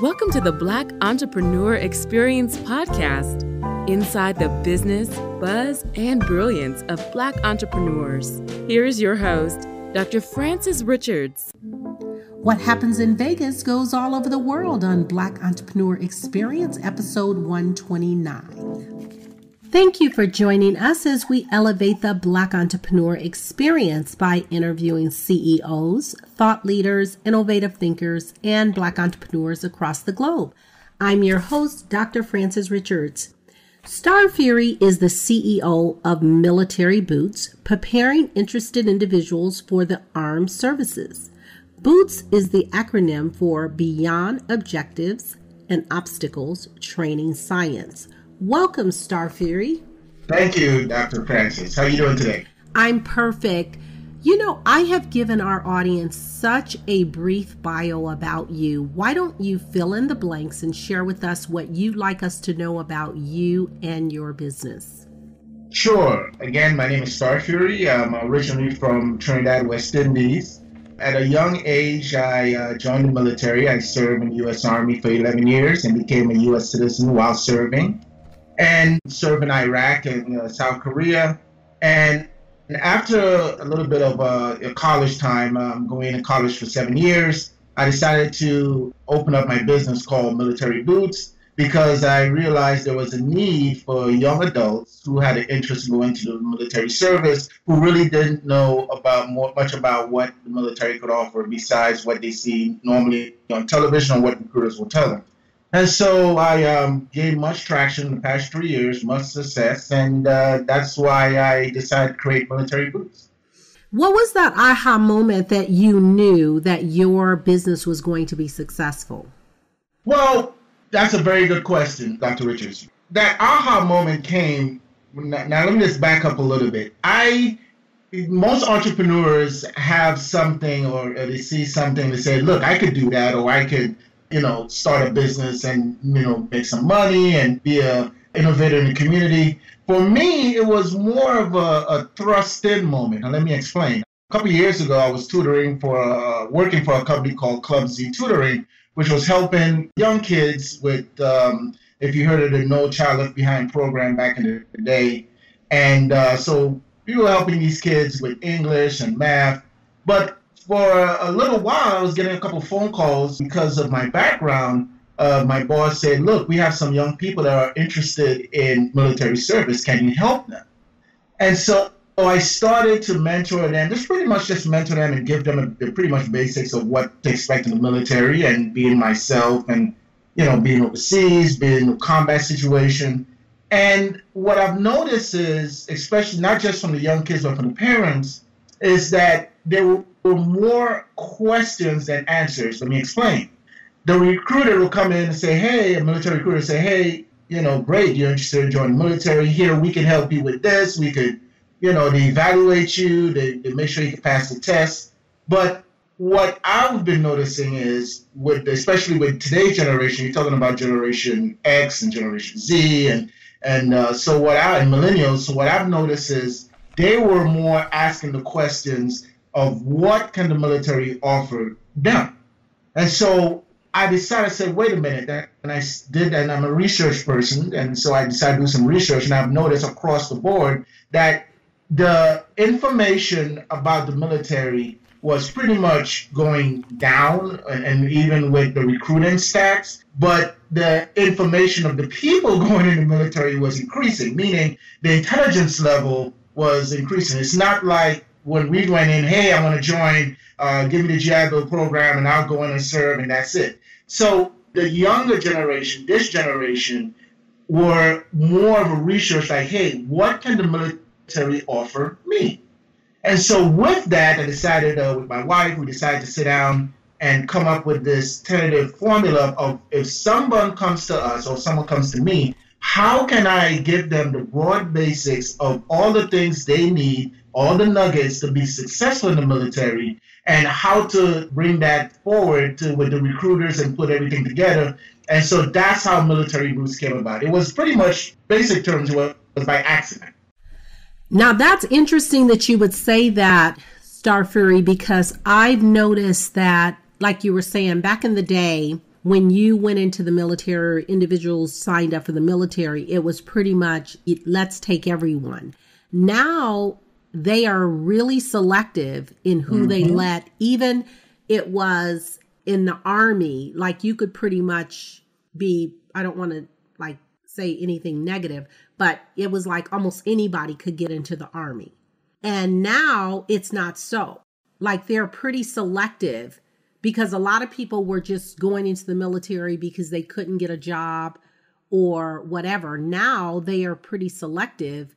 Welcome to the Black Entrepreneur Experience podcast, inside the business, buzz, and brilliance of Black entrepreneurs. Here is your host, Dr. Frances Richards. What happens in Vegas goes all over the world on Black Entrepreneur Experience, episode 129. Thank you for joining us as we elevate the Black Entrepreneur Experience by interviewing CEOs, thought leaders, innovative thinkers, and Black entrepreneurs across the globe. I'm your host, Dr. Frances Richards. Starfury is the CEO of Military B.O.O.T.S, preparing interested individuals for the armed services. B.O.O.T.S is the acronym for Beyond Objectives and Obstacles Training Science. Welcome, Starfury. Thank you, Dr. Frances. How are you doing today? I'm perfect. You know, I have given our audience such a brief bio about you. Why don't you fill in the blanks and share with us what you'd like us to know about you and your business? Sure. Again, my name is Starfury. I'm originally from Trinidad, West Indies. At a young age, I joined the military. I served in the U.S. Army for 11 years and became a U.S. citizen while serving. And served in Iraq and South Korea. And after a little bit of college time, going to college for 7 years, I decided to open up my business called Military B.O.O.T.S because I realized there was a need for young adults who had an interest in going to the military service, who really didn't know much about what the military could offer besides what they see normally on television or what recruiters will tell them. And so I gained much traction in the past 3 years, much success, and that's why I decided to create Military B.O.O.T.S. What was that aha moment that you knew that your business was going to be successful? Well, that's a very good question, Dr. Richards. That aha moment came, now let me just back up a little bit. Most entrepreneurs have something or they see something, they say, look, I could do that, or I could start a business and, make some money and be a innovator in the community. For me, it was more of a thrust-in moment. Now, let me explain. A couple of years ago, I was working for a company called Club Z Tutoring, which was helping young kids with, if you heard of the No Child Left Behind program back in the day. And so we were helping these kids with English and math. But for a little while, I was getting a couple of phone calls because of my background. My boss said, look, we have some young people that are interested in military service. Can you help them? And so I started to mentor them, just mentor them and give them the pretty much basics of what to expect in the military and being myself and, being overseas, being in a combat situation. And what I've noticed is, especially not just from the young kids, but from the parents, is that there were more questions than answers. Let me explain. The recruiter will come in and say, hey, a military recruiter say, hey, great, you're interested in joining the military. Here, we can help you with this. We could, they evaluate you. They make sure you can pass the test. But what I've been noticing is, especially with today's generation, you're talking about Generation X and Generation Z and millennials. So what I've noticed is they were more asking the questions of what can the military offer them. And so I decided, I said, wait a minute, and I'm a research person, and so I decided to do some research, and I've noticed across the board that the information about the military was pretty much going down, and even with the recruiting stats, but the information of the people going in the military was increasing, meaning the intelligence level was increasing. It's not like when we went in, hey, I want to join, give me the GI Bill program, and I'll go in and serve, and that's it. So the younger generation, this generation, were more of a research like, hey, what can the military offer me? And so with that, I decided with my wife, we decided to sit down and come up with this tentative formula of if someone comes to us or someone comes to me, how can I give them the broad basics of all the things they need, all the nuggets to be successful in the military, and how to bring that forward with the recruiters and put everything together. And so that's how Military B.O.O.T.S came about. It was pretty much, basic terms, it was by accident. Now, that's interesting that you would say that, Starfury, because I've noticed that, like you were saying, back in the day, when you went into the military, or individuals signed up for the military, it was pretty much, let's take everyone. Now they are really selective in who they let. Even it was in the Army, like you could pretty much be, I don't want to like say anything negative, but it was like almost anybody could get into the Army. And now it's not so. Like they're pretty selective, because a lot of people were just going into the military because they couldn't get a job or whatever. Now they are pretty selective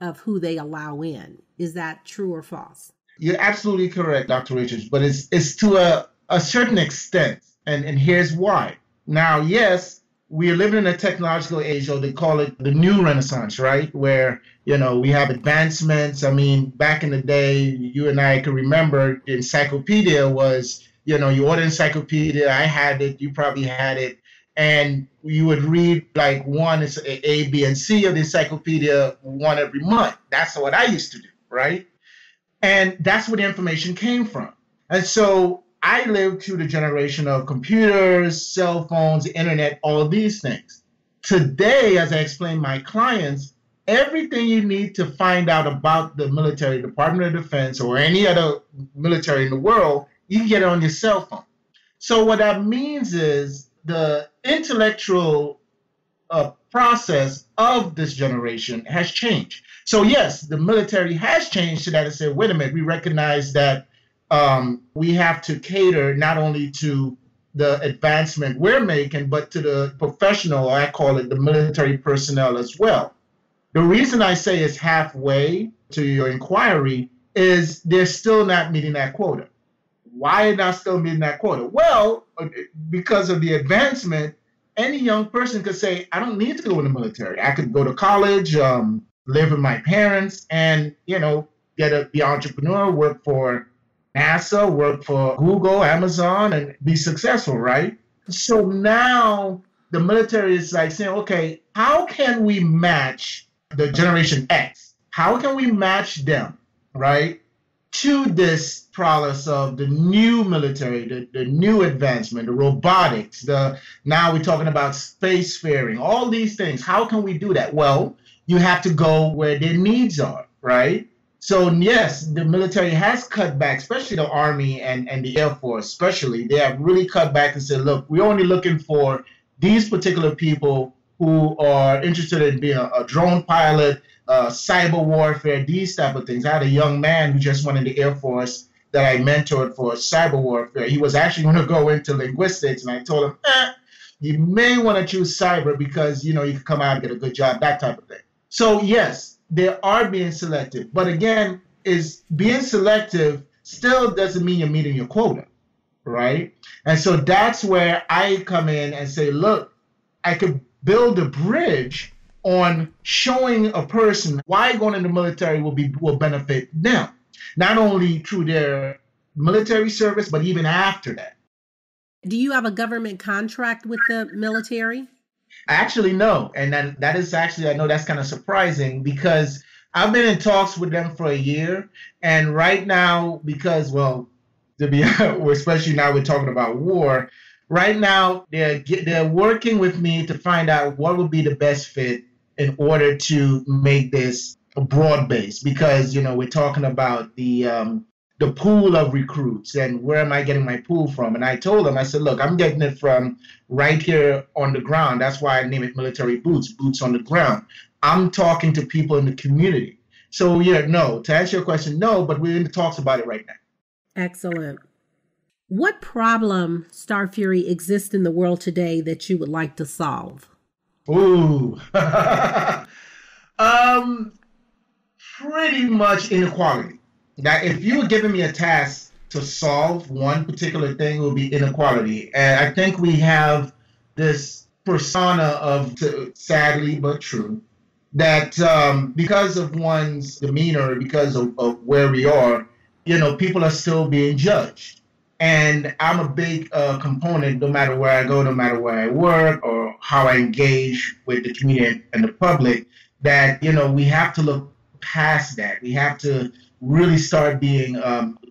of who they allow in. Is that true or false? You're absolutely correct, Dr. Richards, but it's to a certain extent. And here's why. Now, yes, we are living in a technological age, or they call it the new Renaissance, right? Where, we have advancements. I mean, back in the day, you and I can remember the encyclopedia was, you order encyclopedia, I had it, you probably had it, and you would read like one is A, B, and C of the encyclopedia, one every month. That's what I used to do, right? And that's where the information came from. And so I lived through the generation of computers, cell phones, the internet, all of these things. Today, as I explain to my clients, everything you need to find out about the military, Department of Defense, or any other military in the world, you can get it on your cell phone. So what that means is the intellectual process of this generation has changed. So yes, the military has changed to that and said, wait a minute, we recognize that we have to cater not only to the advancement we're making, but to the professional, or I call it the military personnel as well. The reason I say it's halfway to your inquiry is they're still not meeting that quota. Why not still meeting that quota? Well, because of the advancement, any young person could say, I don't need to go in the military. I could go to college, live with my parents, and, be an entrepreneur, work for NASA, work for Google, Amazon, and be successful, right? So now the military is like saying, okay, how can we match the Generation X? How can we match them, right, to this prowess of the new military, the new advancement, the robotics, now we're talking about spacefaring, all these things. How can we do that? Well, you have to go where their needs are, right? So yes, the military has cut back, especially the Army and the Air Force, especially. They have really cut back and said, look, we're only looking for these particular people who are interested in being a drone pilot, cyber warfare, these type of things. I had a young man who just went in the Air Force that I mentored for cyber warfare. He was actually going to go into linguistics, and I told him, you may want to choose cyber because, you can come out and get a good job, that type of thing. So yes, they are being selective. But again, is being selective still doesn't mean you're meeting your quota, right? And so that's where I come in and say, look, I could build a bridge on showing a person why going in the military will benefit them, not only through their military service, but even after that. Do you have a government contract with the military? Actually, no. And that is actually, I know that's kind of surprising because I've been in talks with them for a year. And right now, because, well, especially now we're talking about war, right now they're working with me to find out what would be the best fit in order to make this a broad base, because we're talking about the pool of recruits and where am I getting my pool from. And I told them, I said, look, I'm getting it from right here on the ground. That's why I name it military boots on the ground. I'm talking to people in the community. So no, to answer your question, no, but we're in the talks about it right now. Excellent. What problem, Starfury, exists in the world today that you would like to solve? Ooh, pretty much inequality. That if you were giving me a task to solve one particular thing, it would be inequality. And I think we have this persona of, sadly but true, that because of one's demeanor, because of where we are, people are still being judged. And I'm a big component, no matter where I go, no matter where I work, or how I engage with the community and the public, that, we have to look past that. We have to really start being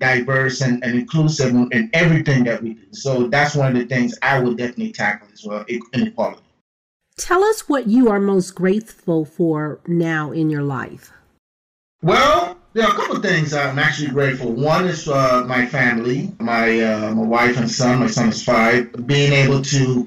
diverse and inclusive in everything that we do. So that's one of the things I would definitely tackle as well, inequality. Tell us what you are most grateful for now in your life. Well, there are a couple of things I'm actually grateful. One is my family, my wife and son. My son is 5. Being able to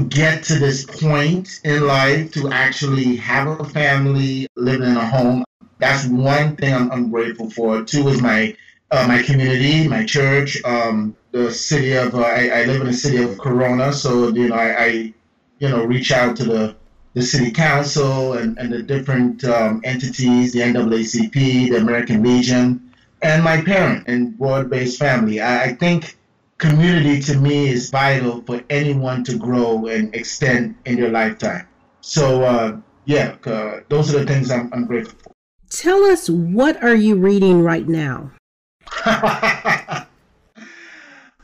get to this point in life, to actually have a family, living in a home. That's one thing I'm grateful for. 2 is my community, my church, the city of. I live in the city of Corona, so I reach out to the city council and the different entities, the NAACP, the American Legion, and my parent and broad-based family. I think community to me is vital for anyone to grow and extend in their lifetime. So those are the things I'm grateful for. Tell us, what are you reading right now?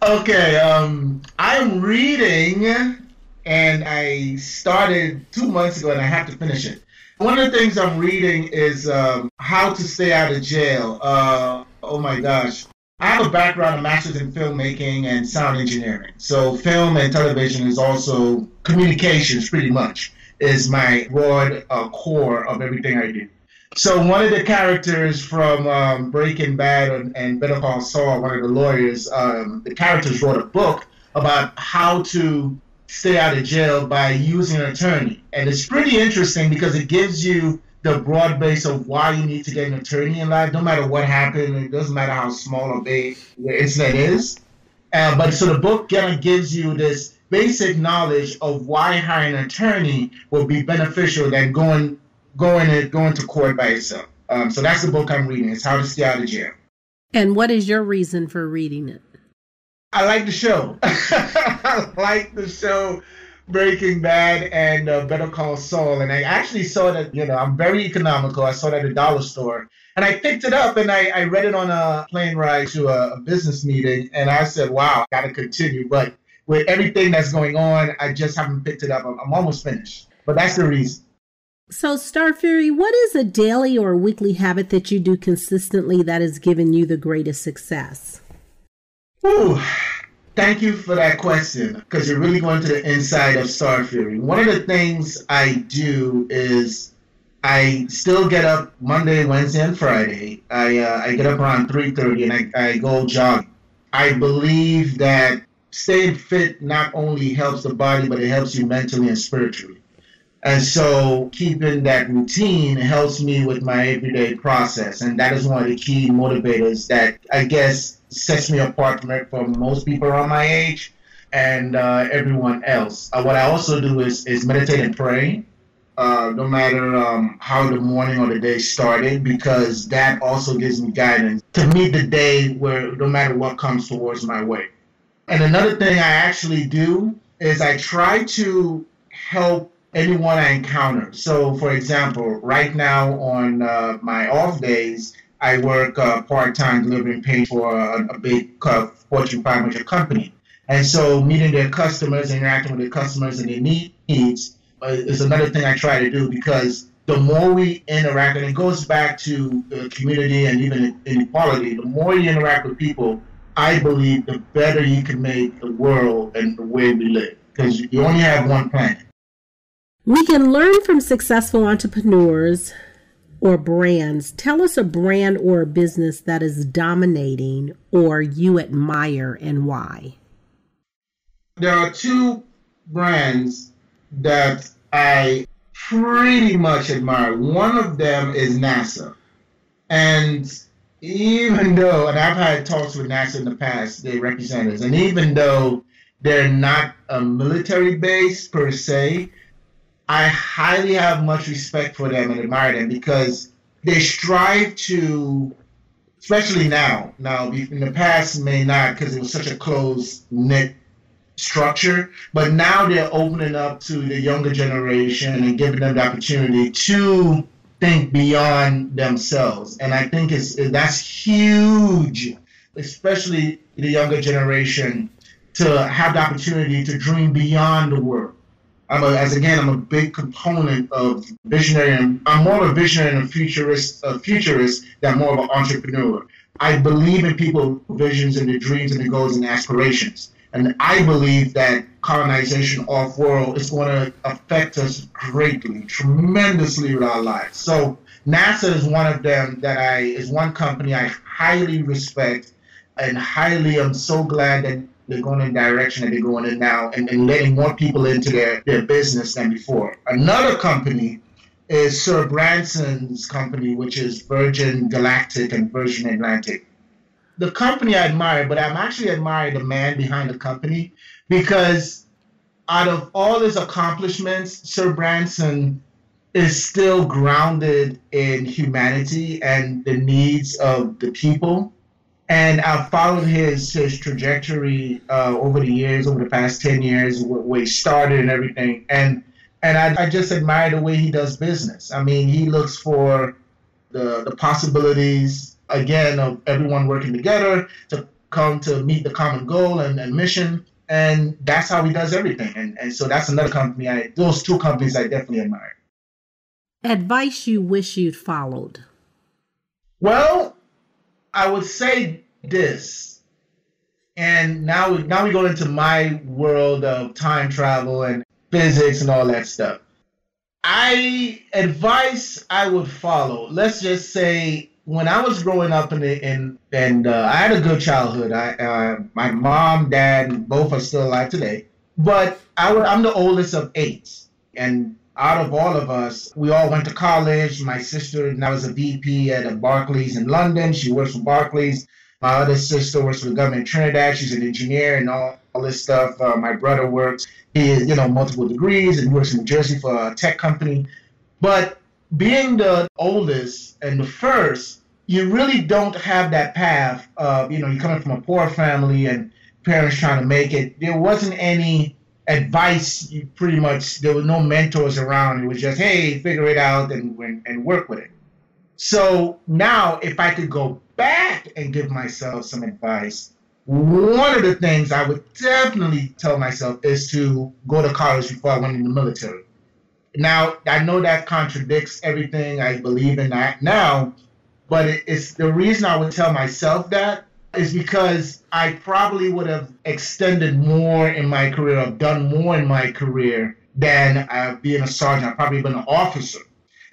Okay, I'm reading, and I started 2 months ago, and I have to finish it. One of the things I'm reading is How to Stay Out of Jail. Oh my gosh. I have a background, a master's in filmmaking and sound engineering. So film and television is also communications, pretty much, is my broad core of everything I do. So one of the characters from Breaking Bad and Better Call Saul, one of the lawyers, the characters wrote a book about how to stay out of jail by using an attorney. And it's pretty interesting because it gives you the broad base of why you need to get an attorney in life, no matter what happened. It doesn't matter how small or big the incident is. But so the book kind of gives you this basic knowledge of why hiring an attorney will be beneficial than going to court by itself. So that's the book I'm reading. It's How to Stay Out of Jail. And what is your reason for reading it? I like the show. I like the show Breaking Bad and Better Call Saul. And I actually saw that, I'm very economical. I saw that at the dollar store. And I picked it up and I read it on a plane ride to a business meeting. And I said, wow, I got to continue. But with everything that's going on, I just haven't picked it up. I'm almost finished. But that's the reason. So, Starfury, what is a daily or weekly habit that you do consistently that has given you the greatest success? Ooh, thank you for that question, because you're really going to the inside of Starfury. One of the things I do is I still get up Monday, Wednesday, and Friday. I get up around 3:30 and I go jogging. I believe that staying fit not only helps the body, but it helps you mentally and spiritually. And so keeping that routine helps me with my everyday process. And that is one of the key motivators that I guess sets me apart from most people around my age and everyone else. What I also do is meditate and pray, no matter how the morning or the day started, because that also gives me guidance to meet the day where no matter what comes towards my way. And another thing I actually do is I try to help anyone I encounter. So, for example, right now on my off days, I work part-time delivering paint for a big Fortune 500 company. And so meeting their customers, interacting with their customers and their needs is another thing I try to do, because the more we interact, and it goes back to the community and even inequality, the more you interact with people, I believe the better you can make the world and the way we live, because you only have one planet. We can learn from successful entrepreneurs or brands. Tell us a brand or a business that is dominating or you admire and why. There are 2 brands that I pretty much admire. One of them is NASA. And even though, and I've had talks with NASA in the past, their representatives, and even though they're not a military base per se, I highly have much respect for them and admire them, because they strive to, especially now in the past may not, because it was such a close-knit structure, but now they're opening up to the younger generation and giving them the opportunity to think beyond themselves. And I think that's huge, especially the younger generation, to have the opportunity to dream beyond the world. I'm a big component of visionary, and I'm more of a visionary and a futurist than more of an entrepreneur. I believe in people's visions and their dreams and their goals and aspirations. And I believe that colonization off-world is going to affect us greatly, tremendously with our lives. So NASA is one of them is one company I highly respect and I'm so glad that they're going in the direction that they're going in now and letting more people into their business than before. Another company is Sir Branson's company, which is Virgin Galactic and Virgin Atlantic. The company I admire, but I'm actually admiring the man behind the company, because out of all his accomplishments, Sir Branson is still grounded in humanity and the needs of the people. And I've followed his trajectory over the past 10 years, where he started and everything. And I just admire the way he does business. I mean, he looks for the possibilities, again, of everyone working together to come to meet the common goal and mission. And that's how he does everything. And so that's another company, those two companies I definitely admire. Advice you wish you'd followed? Well, I would say this. And now we go into my world of time travel and physics and all that stuff. Advice I would follow. Let's just say when I was growing up I had a good childhood. My mom, dad, both are still alive today. But I'm the oldest of 8, and out of all of us, we all went to college. My sister now is a VP at Barclays in London. She works for Barclays. My other sister works for the government of Trinidad. She's an engineer and all this stuff. My brother works. He has, multiple degrees and works in New Jersey for a tech company. But being the oldest and the first, you really don't have that path of, you're coming from a poor family and parents trying to make it. There wasn't any advice. There were no mentors around. It was just, hey, figure it out and work with it. So now, if I could go back and give myself some advice, one of the things I would definitely tell myself is to go to college before I went in the military. Now, I know that contradicts everything I believe in that now, but it's the reason I would tell myself that is because I probably would have extended more in my career, I've done more in my career than being a sergeant. I've probably been an officer.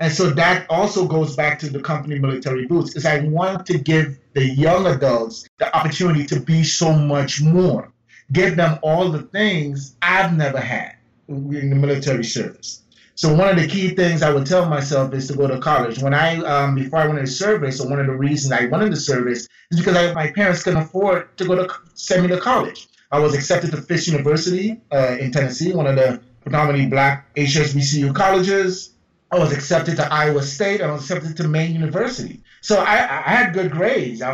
And so that also goes back to the company Military Boots, is I want to give the young adults the opportunity to be so much more, give them all the things I've never had in the military service. So one of the key things I would tell myself is to go to college. Before I went into service, or one of the reasons I went into service is because my parents couldn't afford to send me to college. I was accepted to Fisk University in Tennessee, one of the predominantly black HSBCU colleges. I was accepted to Iowa State. I was accepted to Maine University. So I had good grades. I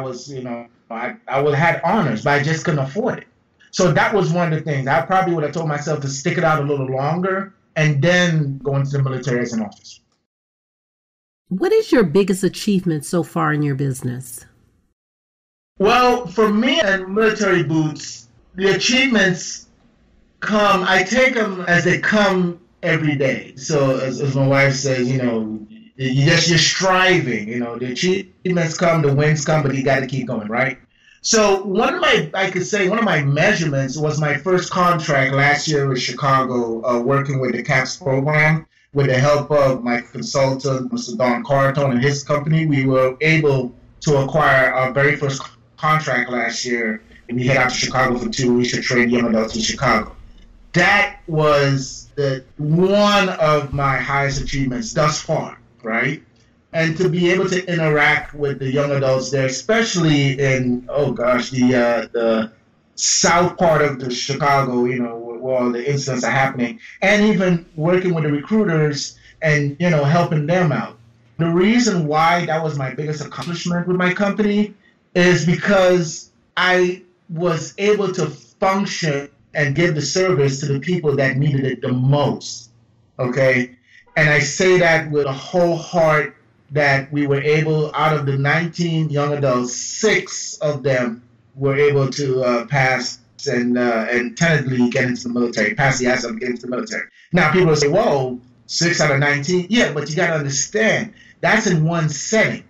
had honors, but I just couldn't afford it. So that was one of the things. I probably would have told myself to stick it out a little longer and then go into the military as an officer. What is your biggest achievement so far in your business? Well, for me at Military Boots, the achievements I take them as they come every day. So as my wife says, you're striving, the achievements come, the wins come, but you got to keep going, right? So one of my measurements was my first contract last year with Chicago, working with the CAPS program. With the help of my consultant, Mr. Don Carton, and his company, we were able to acquire our very first contract last year, and we head out to Chicago for 2 weeks to train young adults in Chicago. That was one of my highest achievements thus far, right? And to be able to interact with the young adults there, especially in, the south part of the Chicago, where all the incidents are happening, and even working with the recruiters and, helping them out. The reason why that was my biggest accomplishment with my company is because I was able to function and give the service to the people that needed it the most, okay? And I say that with a whole heart, that we were able, out of the 19 young adults, 6 of them were able to pass and tentatively get into the military, pass the exam, get into the military. Now people will say, whoa, 6 out of 19. Yeah, but you got to understand, that's in one setting.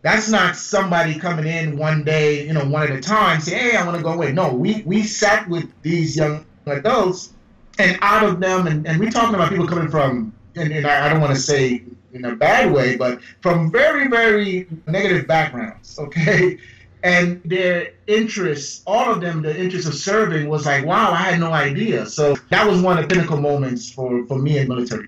That's not somebody coming in one day, one at a time, say, hey, I want to go away. No, we sat with these young adults, and out of them, and we're talking about people coming from, and I don't want to say in a bad way, but from very, very negative backgrounds, okay? And their interest, all of them, the interest of serving was like, wow, I had no idea. So that was one of the pinnacle moments for me in military.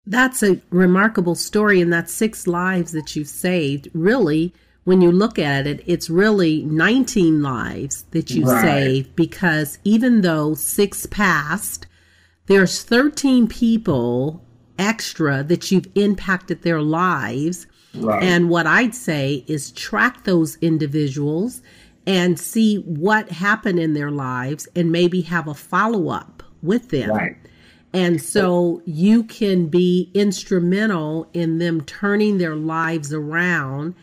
That's a remarkable story, and that's 6 lives that you saved. Really, when you look at it, it's really 19 lives that you saved, because even though 6 passed, there's 13 people extra that you've impacted their lives. Right. And what I'd say is track those individuals and see what happened in their lives and maybe have a follow-up with them. Right. And so you can be instrumental in them turning their lives around.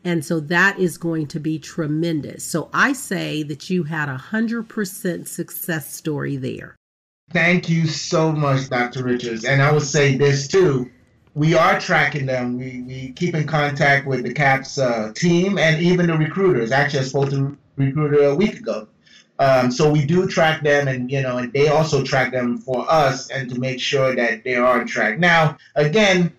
And so that is going to be tremendous. So I say that you had 100% success story there. Thank you so much, Dr. Richards. And I would say this too. We are tracking them. We keep in contact with the CAPS team and even the recruiters. Actually, I spoke to a recruiter a week ago. So we do track them, and and they also track them for us, and to make sure that they are on track. Now, again,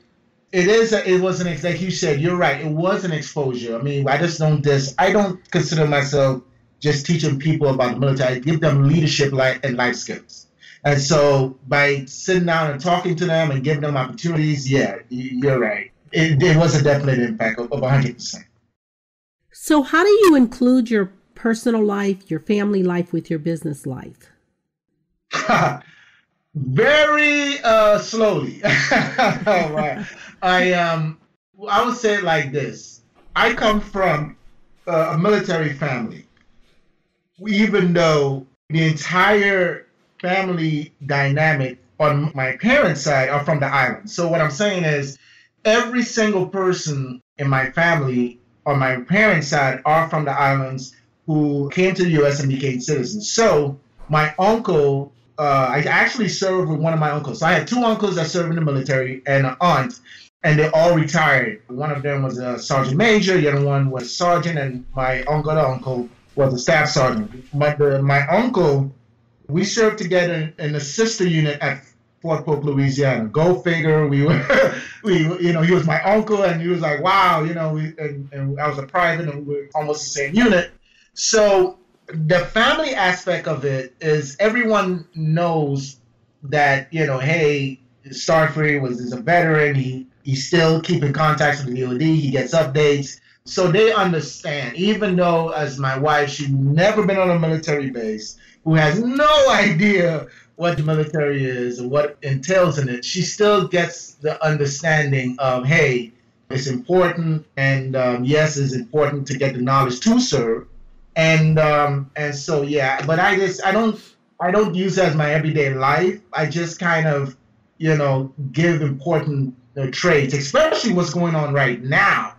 it wasn't, like you said, you're right. It was an exposure. I mean, I don't consider myself just teaching people about the military. I give them leadership and life skills. And so by sitting down and talking to them and giving them opportunities, yeah, you're right. It was a definite impact of 100%. So how do you include your personal life, your family life with your business life? Very slowly. Right. I would say it like this. I come from a military family, even though the entire family dynamic on my parents' side are from the island. So what I'm saying is every single person in my family on my parents' side are from the islands who came to the U.S. and became citizens. So my uncle, I actually served with one of my uncles. So I had 2 uncles that served in the military and an aunt, and they all retired. One of them was a sergeant major, the other one was a sergeant, and my uncle was a staff sergeant. My uncle, we served together in a sister unit at Fort Polk, Louisiana. Go figure. He was my uncle, and he was like, wow, and I was a private, and we were almost the same unit. So the family aspect of it is everyone knows that, hey, Starfury is a veteran. He's still keeping contact with the DOD. He gets updates. So they understand, even though as my wife, she's never been on a military base, who has no idea what the military is and what entails in it, she still gets the understanding of, hey, it's important, and yes, it's important to get the knowledge to serve, and so yeah. But I don't use it as my everyday life. I just kind of give important traits, especially what's going on right now.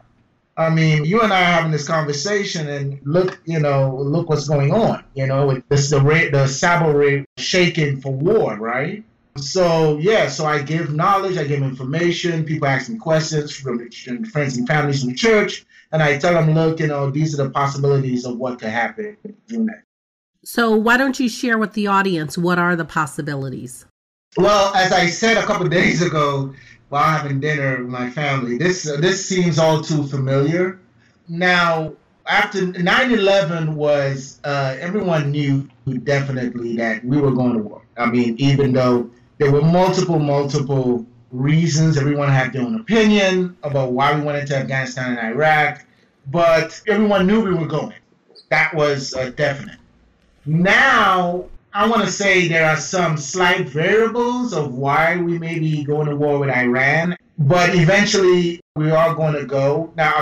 I mean, you and I are having this conversation, and look what's going on, with the saber rate shaking for war, right? So, yeah, so I give knowledge, I give information, people ask me questions from friends and families in the church, and I tell them, look, these are the possibilities of what could happen doing that. So why don't you share with the audience, what are the possibilities? Well, as I said a couple of days ago, while having dinner with my family, this seems all too familiar. Now, after 9/11 was, everyone knew definitely that we were going to war. I mean, even though there were multiple reasons, everyone had their own opinion about why we went into Afghanistan and Iraq, but everyone knew we were going. That was definite. Now, I want to say there are some slight variables of why we may be going to war with Iran, but eventually we are going to go. Now, I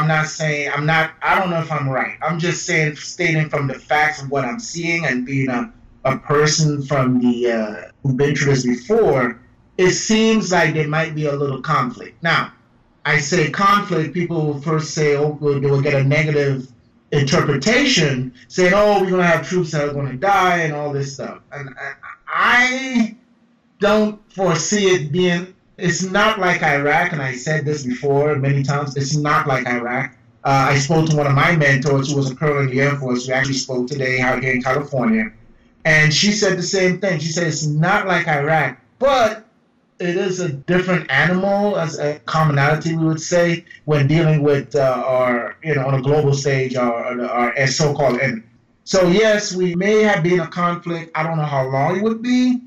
don't know if I'm right. I'm just stating from the facts of what I'm seeing, and being a person from who've been through this before, it seems like there might be a little conflict. Now, I say conflict, people will first say, oh, they will get a negative interpretation saying, oh, we're going to have troops that are going to die and all this stuff. And I don't foresee it being, it's not like Iraq, and I said this before many times, it's not like Iraq. I spoke to one of my mentors who was a colonel in the Air Force. We actually spoke today out here in California. And she said the same thing. She said it's not like Iraq, but it is a different animal, as a commonality, we would say, when dealing with our, on a global stage, our so-called enemy. So yes, we may have been in a conflict. I don't know how long it would be.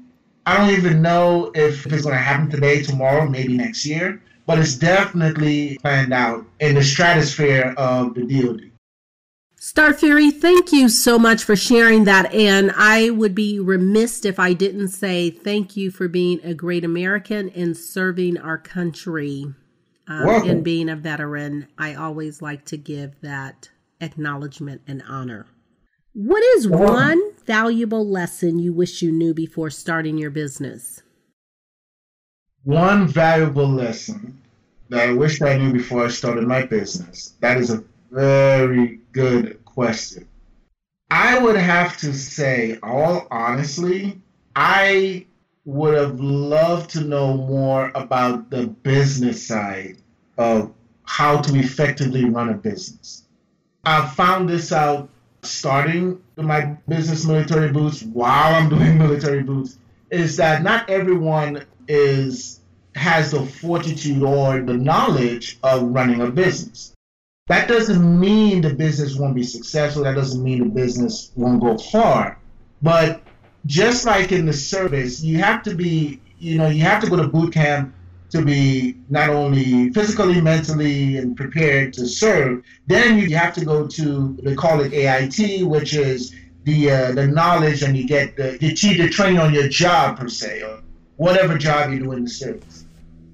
I don't even know if it's going to happen today, tomorrow, maybe next year. But it's definitely planned out in the stratosphere of the DoD. Starfury, thank you so much for sharing that. And I would be remiss if I didn't say thank you for being a great American and serving our country and being a veteran. I always like to give that acknowledgement and honor. What is one valuable lesson you wish you knew before starting your business? One valuable lesson that I wish I knew before I started my business. That is a very good question. I would have to say, all honestly, I would have loved to know more about the business side of how to effectively run a business. I found this out starting my business, Military Boots, while I'm doing Military Boots, is that not everyone has the fortitude or the knowledge of running a business. That doesn't mean the business won't be successful. That doesn't mean the business won't go far. But just like in the service, you have to be, you have to go to boot camp to be not only physically, mentally, and prepared to serve. Then you have to go to, they call it AIT, which is the knowledge, and you get the training on your job per se, or whatever job you do in the service.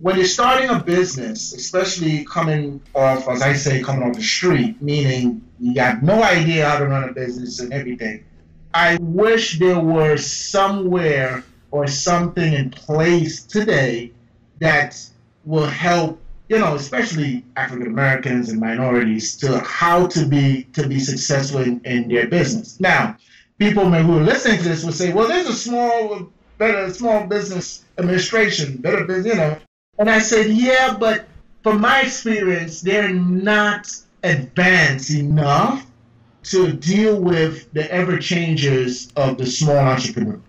When you're starting a business, especially coming off, as I say, coming off the street, meaning you got no idea how to run a business and everything, I wish there were somewhere or something in place today that will help, especially African Americans and minorities, to how to be successful in their business. Now, people who are listening to this will say, well, there's a small business administration, better business, And I said, yeah, but from my experience, they're not advanced enough to deal with the ever changes of the small entrepreneur.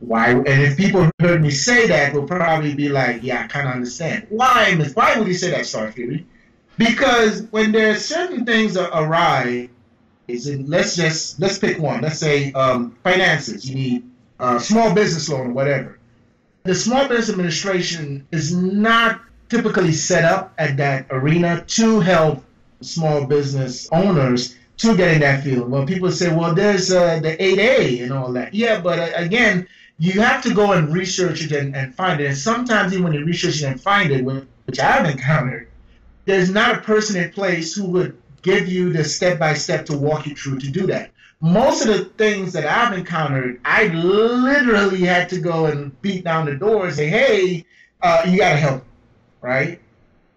Why? And if people heard me say that, will probably be like, yeah, I kind of understand. Why would you say that, Starfury? Because when there are certain things that arise, let's pick one. Let's say finances. You need a small business loan or whatever. The Small Business Administration is not typically set up at that arena to help small business owners to get in that field. Well, people say, well, there's the 8A and all that. Yeah, but again, you have to go and research it and find it. And sometimes even when you research it and find it, which I've encountered, there's not a person in place who would give you the step-by-step to walk you through to do that. Most of the things that I've encountered, I literally had to go and beat down the door and say, hey, you got to help, right?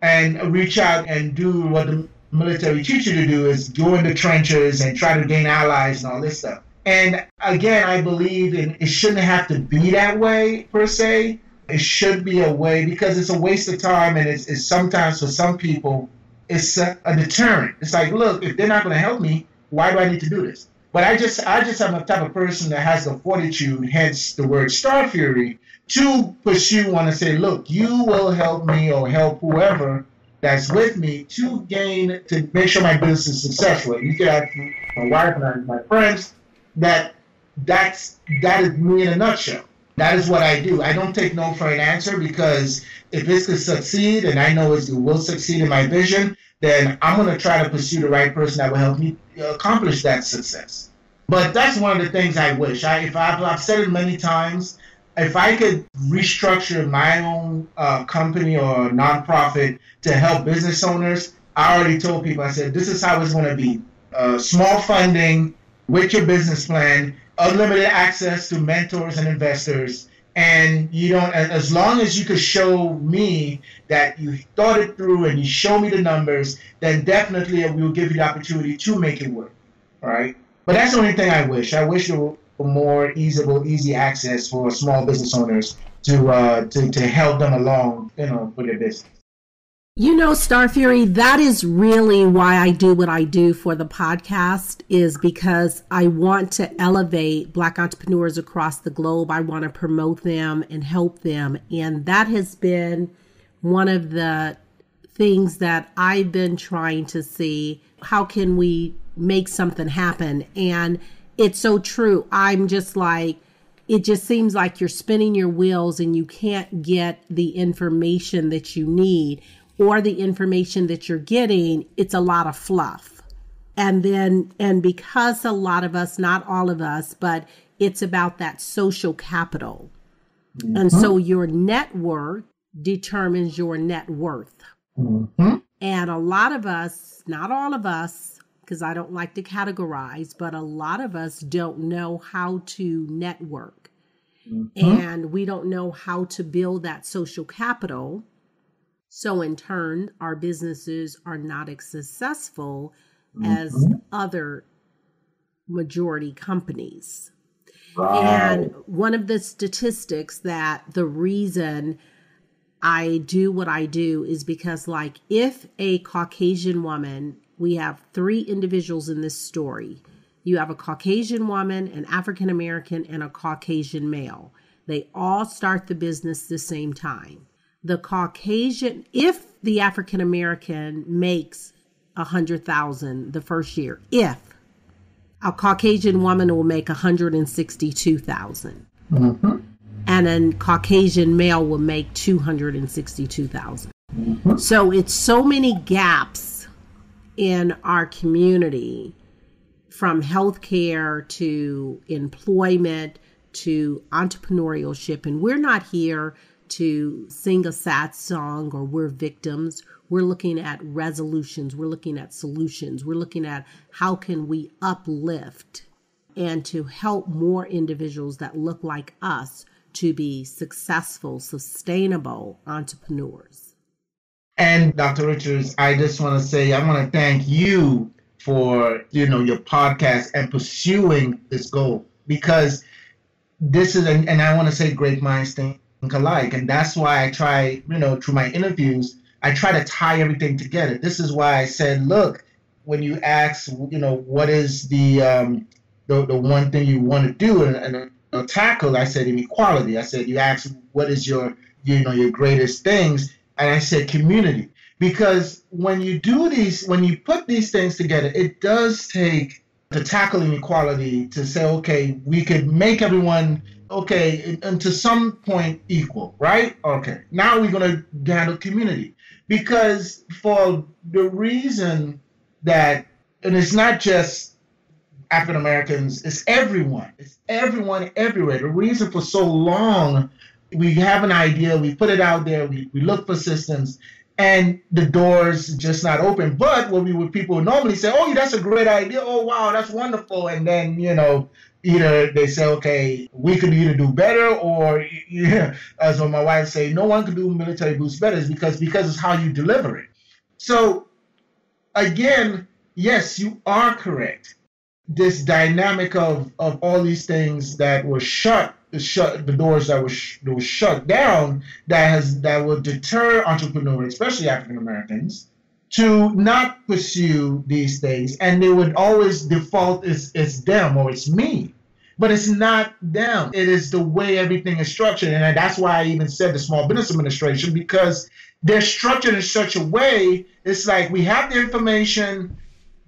And reach out and do what the military teach you to do, is go in the trenches and try to gain allies and all this stuff. And again, I believe it shouldn't have to be that way per se. It should be a way, because it's a waste of time, and it's sometimes for some people, it's a deterrent. It's like, look, if they're not going to help me, why do I need to do this? But I just am the type of person that has the fortitude, hence the word Starfury, to pursue one and say, look, you will help me or help whoever that's with me to make sure my business is successful. You can ask my wife and my friends that is me in a nutshell. That is what I do. I don't take no for an answer, because if this could succeed, and I know it will succeed in my vision, then I'm going to try to pursue the right person that will help me accomplish that success. But that's one of the things I wish. I've said it many times, if I could restructure my own company or nonprofit to help business owners, I already told people, I said, this is how it's going to be. Small funding with your business plan, unlimited access to mentors and investors, And you don't, as long as you could show me that you thought it through and you show me the numbers, then definitely we will give you the opportunity to make it work. All right. But that's the only thing I wish. I wish there were more easy access for small business owners to help them along, with their business. Starfury, that is really why I do what I do for the podcast, is because I want to elevate Black entrepreneurs across the globe. I want to promote them and help them. And that has been one of the things that I've been trying to see. How can we make something happen? And it's so true. I'm just like, it just seems like you're spinning your wheels and you can't get the information that you need, or the information that you're getting, it's a lot of fluff. And because a lot of us, not all of us, but it's about that social capital. Mm-hmm. And so your network determines your net worth. Mm-hmm. And a lot of us, not all of us, because I don't like to categorize, but a lot of us don't know how to network. Mm-hmm. And we don't know how to build that social capital. So in turn, our businesses are not as successful as other majority companies. Right. And one of the statistics that the reason I do what I do is because, like, if a Caucasian woman, we have 3 individuals in this story. You have a Caucasian woman, an African American, and a Caucasian male. They all start the business the same time. The Caucasian, if the African American makes $100,000 the first year, if a Caucasian woman will make $162,000, and a Caucasian male will make $262,000. So it's so many gaps in our community, from healthcare to employment to entrepreneurship, and we're not here to sing a sad song or we're victims. We're looking at resolutions. We're looking at solutions. We're looking at how can we uplift and to help more individuals that look like us to be successful, sustainable entrepreneurs. And Dr. Richards, I just want to say, I want to thank you for, your podcast and pursuing this goal, because this is, and I want to say great minds think alike. And that's why I try, through my interviews, I try to tie everything together. This is why I said, look, when you ask, what is the one thing you want to do and tackle, I said inequality. I said, you ask, what is your greatest things? And I said community. Because when you do when you put these things together, it does take to tackle inequality, to say, okay, we could make everyone, okay, and to some point equal, right? Okay, now we're going to handle community. Because for the reason that, and it's not just African Americans, it's everyone everywhere. The reason for so long, we have an idea, we put it out there, we look for systems, and the doors just not open. But what people would normally say, oh, that's a great idea. Oh, wow, that's wonderful. And then, either they say, okay, we could either do better, or, as my wife say, no one could do military boots better, because it's how you deliver it. So, again, yes, you are correct. This dynamic of all these things that were shut, the doors that were shut down, that will deter entrepreneurs, especially African Americans, to not pursue these things, and they would always default it's them or it's me. But it's not them. It is the way everything is structured. And that's why I even said the Small Business Administration, because they're structured in such a way, it's like we have the information,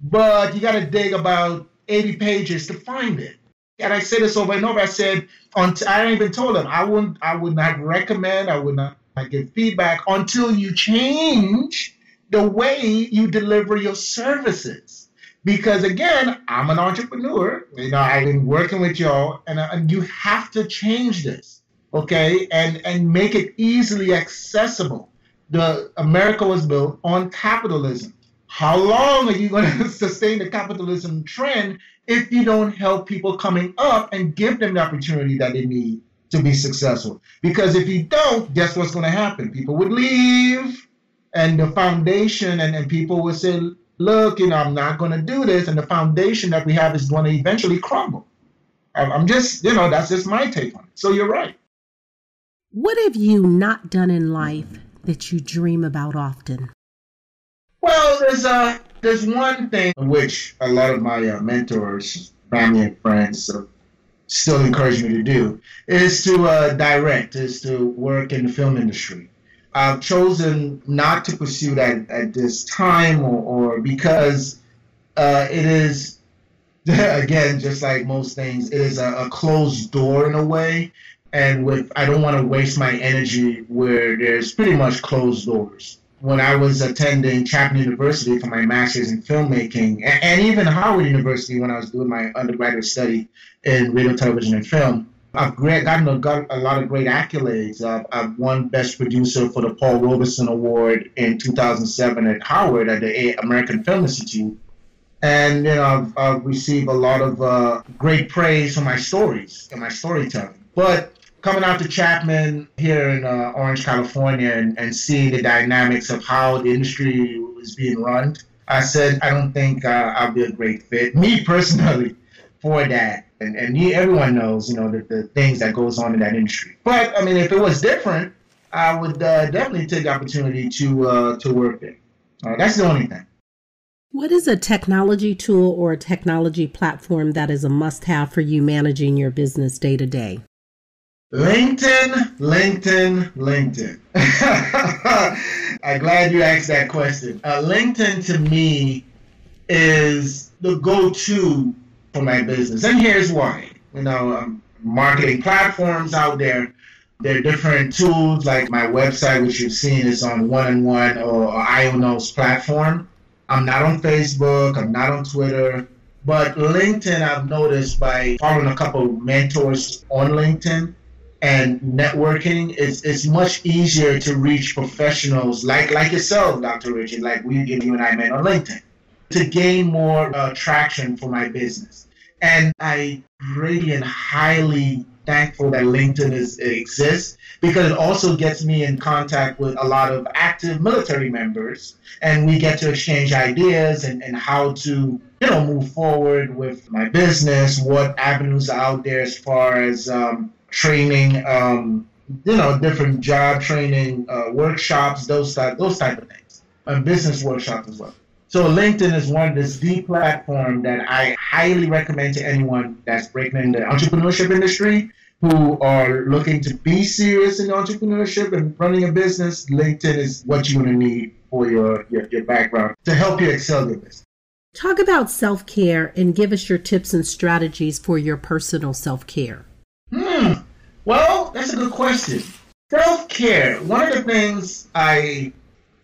but you got to dig about 80 pages to find it. And I said this over and over. I said, I even told them, I would not recommend, I would not give feedback until you change the way you deliver your services. Because again, I'm an entrepreneur. I've been working with y'all, and you have to change this, okay? And make it easily accessible. America was built on capitalism. How long are you going to sustain the capitalism trend if you don't help people coming up and give them the opportunity that they need to be successful. Because if you don't, guess what's going to happen? People would leave, and the foundation, and people would say, look, I'm not going to do this, and the foundation that we have is going to eventually crumble. I'm just, that's just my take on it. So you're right. What have you not done in life that you dream about often? Well, there's one thing which a lot of my mentors, family and friends still encourage me to do, is to direct, is to work in the film industry. I've chosen not to pursue that at this time or because it is, again, just like most things, it is a closed door in a way. And I don't want to waste my energy where there's pretty much closed doors. When I was attending Chapman University for my master's in filmmaking, and even Howard University when I was doing my undergraduate study in radio, television, and film, I've gotten a lot of great accolades. I've won Best Producer for the Paul Robeson Award in 2007 at Howard at the American Film Institute. And, I've received a lot of great praise for my stories and my storytelling. But coming out to Chapman here in Orange, California, and seeing the dynamics of how the industry is being run, I said, I don't think I'll be a great fit, me personally, for that. And everyone knows, the things that goes on in that industry. But, if it was different, I would definitely take the opportunity to work there. That's the only thing. What is a technology tool or a technology platform that is a must-have for you managing your business day to day? LinkedIn. I'm glad you asked that question. LinkedIn to me is the go-to for my business. And here's why. Marketing platforms out there. There are different tools like my website, which you've seen is on One-on-One or IONO's platform. I'm not on Facebook. I'm not on Twitter. But LinkedIn, I've noticed by following a couple of mentors on LinkedIn and networking, it's much easier to reach professionals like yourself, Dr. Richard, like you and I met on LinkedIn, to gain more traction for my business. And I really and highly thankful that LinkedIn exists because it also gets me in contact with a lot of active military members, and we get to exchange ideas and how to move forward with my business, what avenues are out there as far as training, different job training, workshops, those type of things, and business workshops as well. So LinkedIn is the platform that I highly recommend to anyone that's breaking in the entrepreneurship industry, who are looking to be serious in entrepreneurship and running a business. LinkedIn is what you're going to need for your background to help you excel your business. Talk about self-care and give us your tips and strategies for your personal self-care. Well, that's a good question. Self-care. One of the things a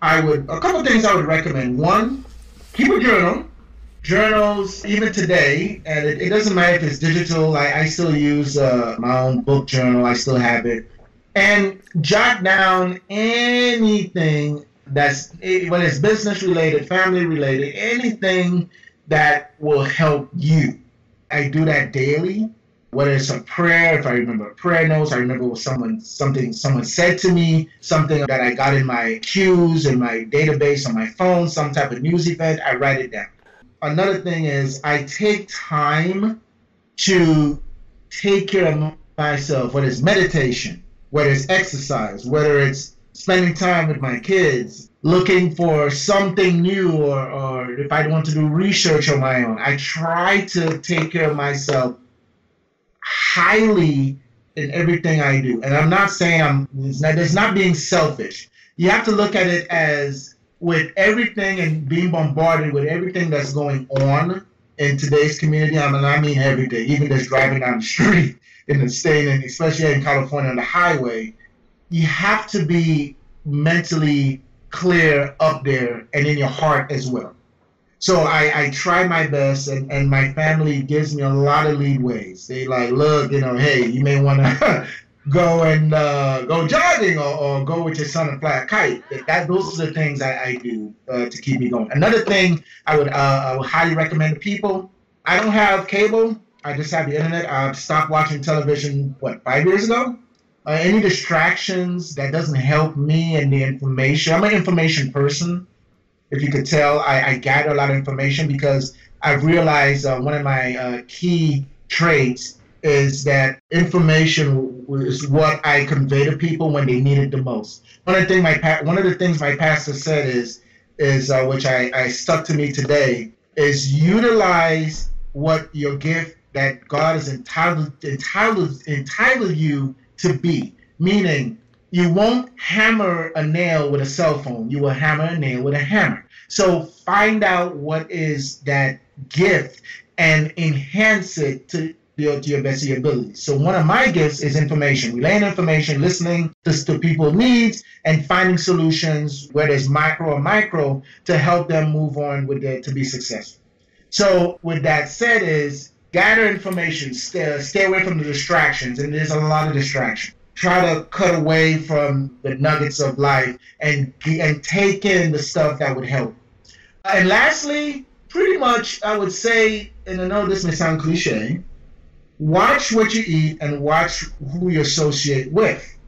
couple of things I would recommend. One, keep a journal. Journals, even today, and it doesn't matter if it's digital. I still use my own book journal. I still have it. And jot down anything whether it's business related, family related, anything that will help you. I do that daily. Whether it's a prayer, if I remember prayer notes, I remember something someone said to me, something that I got in my queues, in my database on my phone, some type of news event, I write it down. Another thing is I take time to take care of myself, whether it's meditation, whether it's exercise, whether it's spending time with my kids, looking for something new, or if I want to do research on my own. I try to take care of myself highly in everything I do. And I'm not saying it's not being selfish. You have to look at it as with everything and being bombarded with everything that's going on in today's community. I mean everything, even just driving down the street in the state, and especially in California on the highway, you have to be mentally clear up there and in your heart as well. So I try my best, and my family gives me a lot of leadways. They like, look, hey, you may want to go jogging or go with your son and fly a kite. Those are the things I do to keep me going. Another thing I would highly recommend to people, I don't have cable. I just have the internet. I've stopped watching television, 5 years ago? Any distractions that doesn't help me and the information. I'm an information person. If you could tell, I gather a lot of information because I've realized one of my key traits is that information is what I convey to people when they need it the most. One of the things my pastor said is which I stuck to me today, is utilize what your gift that God has entitled you to be. Meaning, you won't hammer a nail with a cell phone. You will hammer a nail with a hammer. So find out what is that gift and enhance it to your best of your ability. So one of my gifts is information, relaying information, listening to people's needs, and finding solutions where there's micro to help them move on to be successful. So with that said is gather information, stay away from the distractions, and there's a lot of distraction. Try to cut away from the nuggets of life and take in the stuff that would help. And lastly, pretty much I would say, and I know this may sound cliche, watch what you eat and watch who you associate with.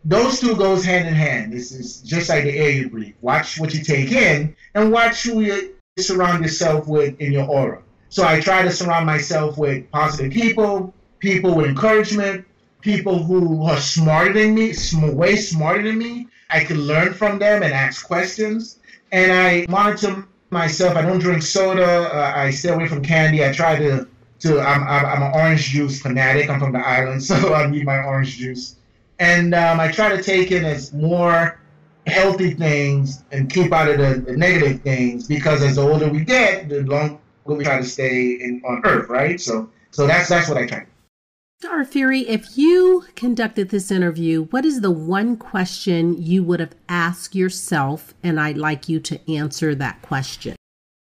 Those two goes hand in hand. This is just like the air you breathe. Watch what you take in and watch who you surround yourself with in your aura. So I try to surround myself with positive people with encouragement, people who are smarter than me, way smarter than me. I can learn from them and ask questions. And I monitor myself. I don't drink soda. I stay away from candy. I try to I'm an orange juice fanatic. I'm from the island, so I need my orange juice. And I try to take in as more healthy things and keep out of the negative things, because as the older we get, the longer we try to stay on Earth, right? So that's what I try to do. Starfury, if you conducted this interview, what is the one question you would have asked yourself? And I'd like you to answer that question.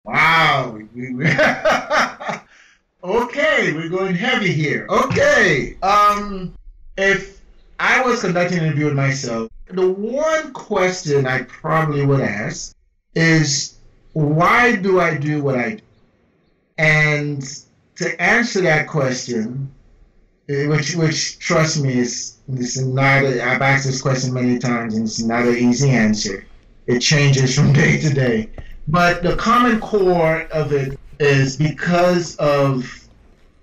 Wow. Okay, we're going heavy here. Okay. If I was conducting an interview with myself, the one question I probably would ask is, why do I do what I do? And to answer that question, which trust me, this is not I've asked this question many times, and it's not an easy answer. It changes from day to day. But the common core of it is because of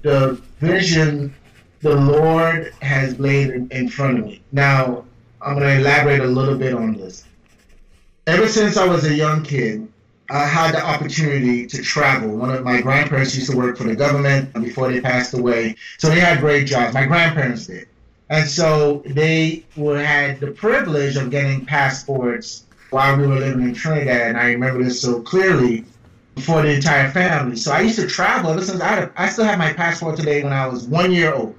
the vision the Lord has laid in front of me. Now, I'm going to elaborate a little bit on this. Ever since I was a young kid, I had the opportunity to travel. One of my grandparents used to work for the government before they passed away, so they had great jobs. My grandparents did. And so they had the privilege of getting passports while we were living in Trinidad, and I remember this so clearly, for the entire family. So I used to travel ever since I still have my passport today when I was 1 year old.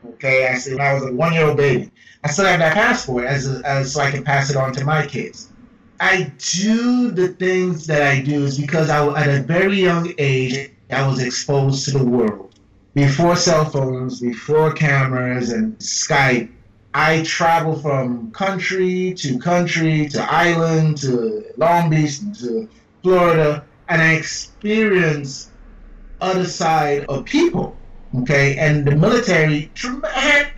Okay, when I was a 1-year-old baby. I still have that passport as so I can pass it on to my kids. I do the things that I do is because at a very young age, I was exposed to the world. Before cell phones, before cameras and Skype, I traveled from country to island, to Long Beach, to Florida, and I experienced other side of people, okay? And the military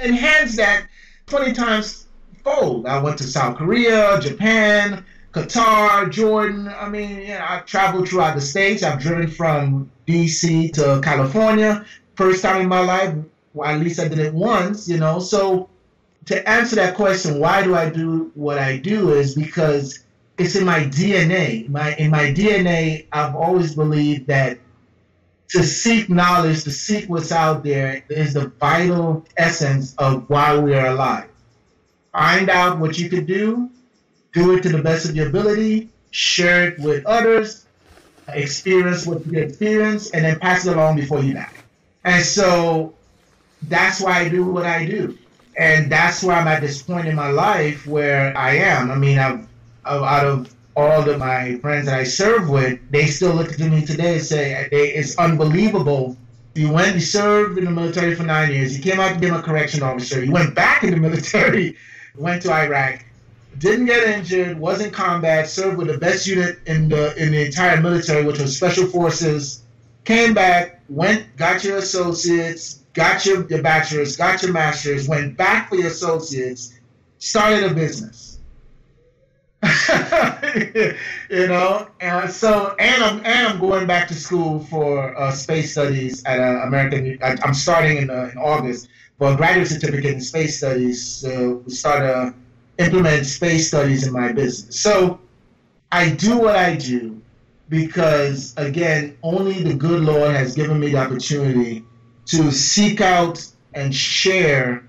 enhanced that 20 times fold. I went to South Korea, Japan, Qatar, Jordan. I mean, I've traveled throughout the States. I've driven from D.C. to California. First time in my life, well, at least I did it once, So to answer that question, why do I do what I do, is because it's in my DNA. In my DNA, I've always believed that to seek knowledge, to seek what's out there, is the vital essence of why we are alive. Find out what you can do it to the best of your ability, share it with others, experience what you experience, and then pass it along before you die. And so that's why I do what I do. And that's why I'm at this point in my life where I am. I mean, out of all of my friends that I serve with, they still look at me today and say, it's unbelievable. You served in the military for 9 years. You came out to become a correction officer. You went back in the military, went to Iraq, didn't get injured, was in combat, served with the best unit in the entire military, which was Special Forces, came back, got your associates, got your bachelor's, got your master's, went back for your associates, started a business. You know, and I'm going back to school for space studies at American. I'm starting in August for a graduate certificate in space studies. We start to implement space studies in my business. So I do what I do because, again, only the good Lord has given me the opportunity to seek out and share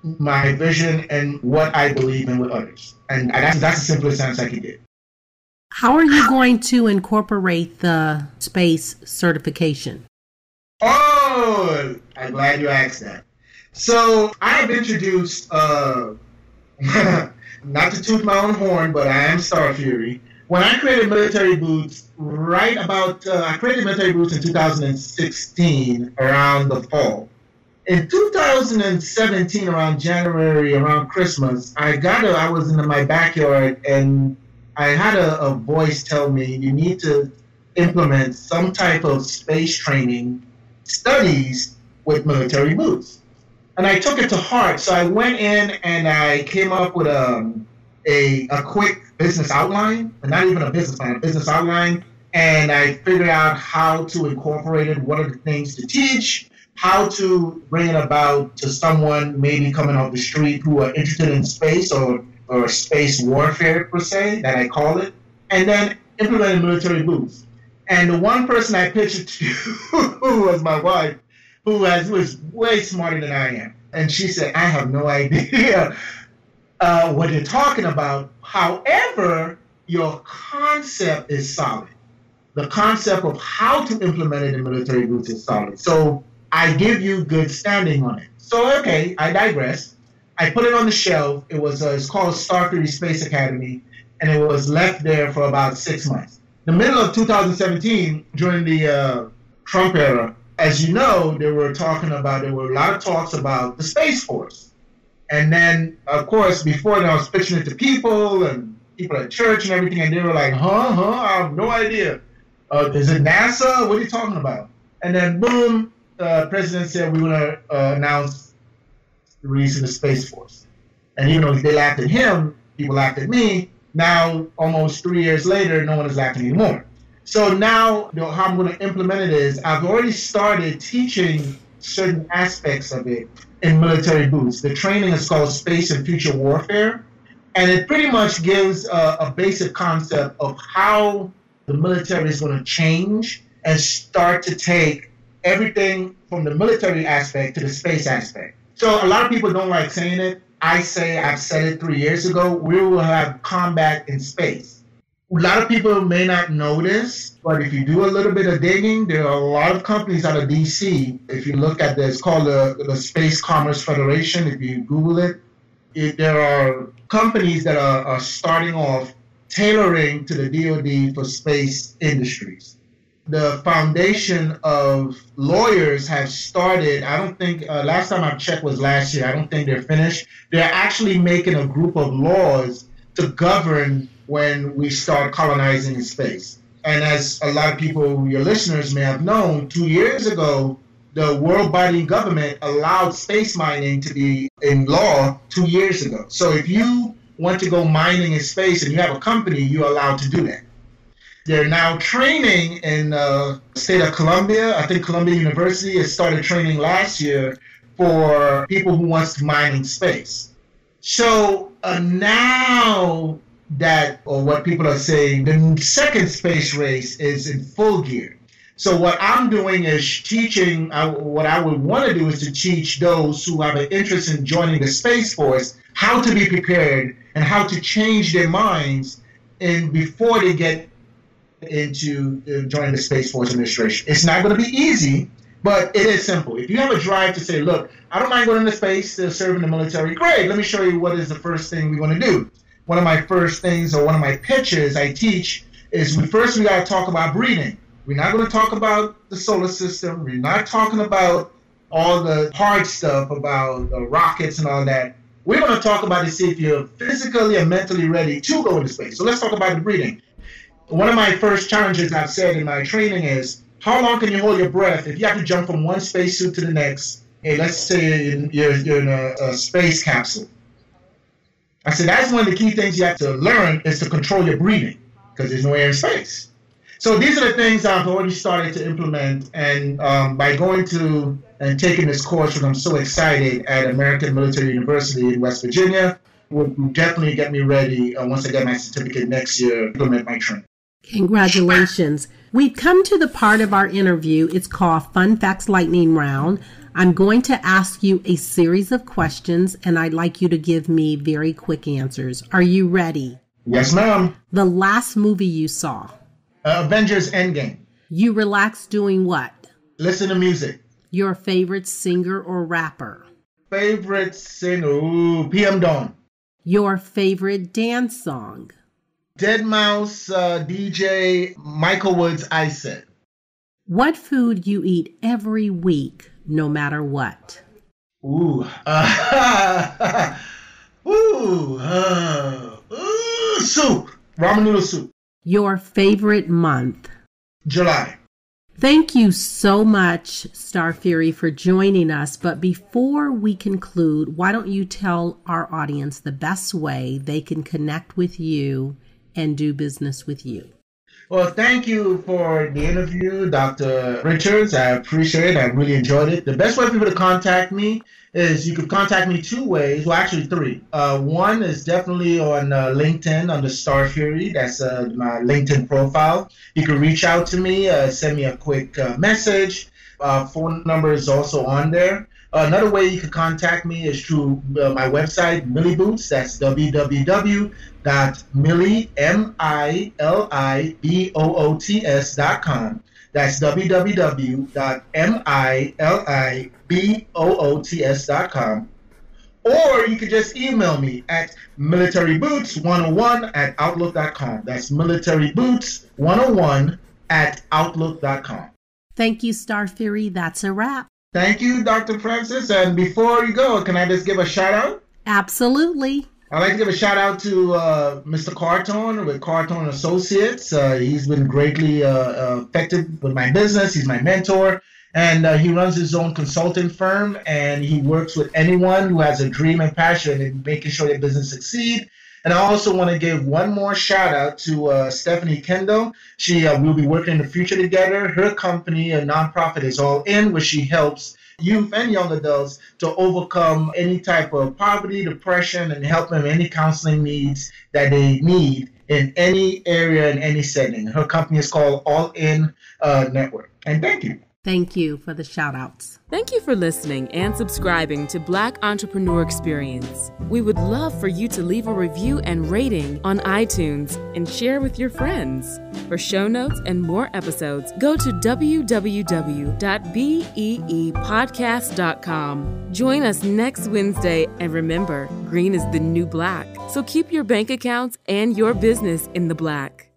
my vision and what I believe in with others. And that's the simplest answer I can give. How are you going to incorporate the space certification? Oh, I'm glad you asked that. So I have introduced, not to toot my own horn, but I am Starfury. When I created Military Boots, I created Military Boots in 2016, around the fall. In 2017, around January, around Christmas, I was in my backyard and I had a voice tell me, you need to implement some type of space training studies with Military Boots. And I took it to heart. So I went in and I came up with a quick business outline, and not even a business plan, a business outline. And I figured out how to incorporate it, what are the things to teach, how to bring it about to someone maybe coming off the street who are interested in space or space warfare, per se, that I call it, and then implemented Military Boots. And the one person I pitched it to was my wife, who was way smarter than I am. And she said, I have no idea what you're talking about. However, your concept is solid. The concept of how to implement it in Military Boots is solid. So I give you good standing on it. So, okay, I digress. I put it on the shelf. It's called Starfury Space Academy, and it was left there for about 6 months. The middle of 2017, during the Trump era, as you know, there were a lot of talks about the Space Force. And then, of course, before that, I was pitching it to people and people at church and everything, and they were like, I have no idea. Is it NASA? What are you talking about? And then, boom, the president said we were going to announce the release of the Space Force. And even though they laughed at him, people laughed at me. Now, almost 3 years later, no one is laughing anymore. So now, how I'm going to implement it is, I've already started teaching certain aspects of it in Military Boots. The training is called Space and Future Warfare, and it pretty much gives a basic concept of how the military is going to change and start to take everything from the military aspect to the space aspect. So a lot of people don't like saying it. I've said it 3 years ago, we will have combat in space. A lot of people may not know this, but if you do a little bit of digging, there are a lot of companies out of DC. If you look at this, it's called the Space Commerce Federation. If you Google it, there are companies that are starting off tailoring to the DoD for space industries. The foundation of lawyers have started, I don't think, last time I checked was last year, I don't think they're finished. They're actually making a group of laws to govern when we start colonizing in space. And as a lot of people, your listeners may have known, 2 years ago, the world body government allowed space mining to be in law 2 years ago. So if you want to go mining in space and you have a company, you're allowed to do that. They're now training in the state of Columbia. I think Columbia University has started training last year for people who wants to mine in space. So now that, or what people are saying, the second space race is in full gear. So what I'm doing is teaching, what I would want to do is to teach those who have an interest in joining the Space Force how to be prepared and how to change their minds before they get into joining the Space Force administration. It's not going to be easy, but it is simple. If you have a drive to say, look, I don't mind going into space to serve in the military, great, let me show you what is the first thing we want to do. One of my first things, or one of my pitches I teach, is we got to talk about breathing. We're not going to talk about the solar system. We're not talking about all the hard stuff about rockets and all that. We're going to talk about to see if you're physically and mentally ready to go into space. So let's talk about the breathing. One of my first challenges I've said in my training is, how long can you hold your breath if you have to jump from one spacesuit to the next Hey, let's say you're in a space capsule. I said, that's one of the key things you have to learn is to control your breathing because there's no air in space. So these are the things I've already started to implement. And by going to and taking this course, and I'm so excited at American Military University in West Virginia, will definitely get me ready once I get my certificate next year, implement my training. Congratulations. We've come to the part of our interview. It's called Fun Facts Lightning Round. I'm going to ask you a series of questions, and I'd like you to give me very quick answers. Are you ready? Yes, ma'am. The last movie you saw? Avengers Endgame. You relax doing what? Listen to music. Your favorite singer or rapper? Favorite singer? Ooh, PM Dawn. Your favorite dance song? Deadmau5 DJ Michael Woods, I Said. What food you eat every week, no matter what? Ooh, soup. Ramen noodle soup. Your favorite month? July. Thank you so much, Starfury, for joining us. But before we conclude, why don't you tell our audience the best way they can connect with you and do business with you? Well, thank you for the interview, Dr. Richards. I appreciate it. I really enjoyed it. The best way for people to contact me is you can contact me two ways. Well, actually three. One is definitely on LinkedIn under Starfury. That's my LinkedIn profile. You can reach out to me, send me a quick message. Phone number is also on there. Another way you can contact me is through my website, Millie B.O.O.T.S. That's www.milibboots.com. That's www.milibboots.com. Or you can just email me at militaryboots101@outlook.com. That's militaryboots101@outlook.com. Thank you, Starfury. That's a wrap. Thank you, Dr. Francis. And before you go, can I just give a shout out? Absolutely. I'd like to give a shout out to Mr. Cartone with Cartone Associates. He's been greatly effective with my business. He's my mentor. And he runs his own consulting firm. And he works with anyone who has a dream and passion in making sure their business succeed. And I also want to give one more shout out to Stephanie Kendall. She will be working in the future together. Her company, a nonprofit, is All In, where she helps youth and young adults to overcome any type of poverty, depression, and help them any counseling needs that they need in any area, in any setting. Her company is called All In Network. And thank you. Thank you for the shout outs. Thank you for listening and subscribing to Black Entrepreneur Experience. We would love for you to leave a review and rating on iTunes and share with your friends. For show notes and more episodes, go to www.beepodcast.com. Join us next Wednesday, and remember, green is the new black. So keep your bank accounts and your business in the black.